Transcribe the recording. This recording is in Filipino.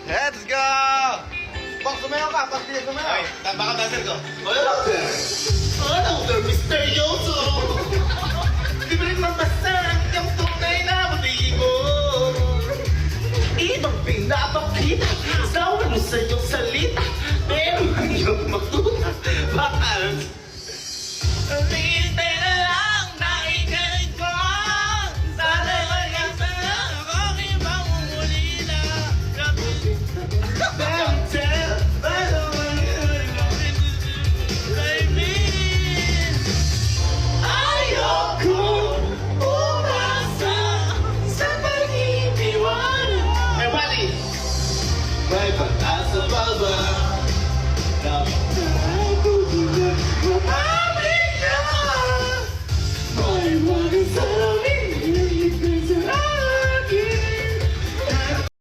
Let's go! Pag sumayaw ka, pag di sumayaw. Ay, baka dancer ko. Hello there! Hello there, misteryoso! Di ba rin mabasa ang iyong tunay na motibo? Ibang pinapakita sa walo sa iyong salita, pero ayaw magtuta. Bakit? Hintay na lang na ikay ko. Sana magkasa lang kung ibang umulila. Don't tell, I don't ayoko umasa sa pag-ibiwan. Everybody! May pag-asa pa ba?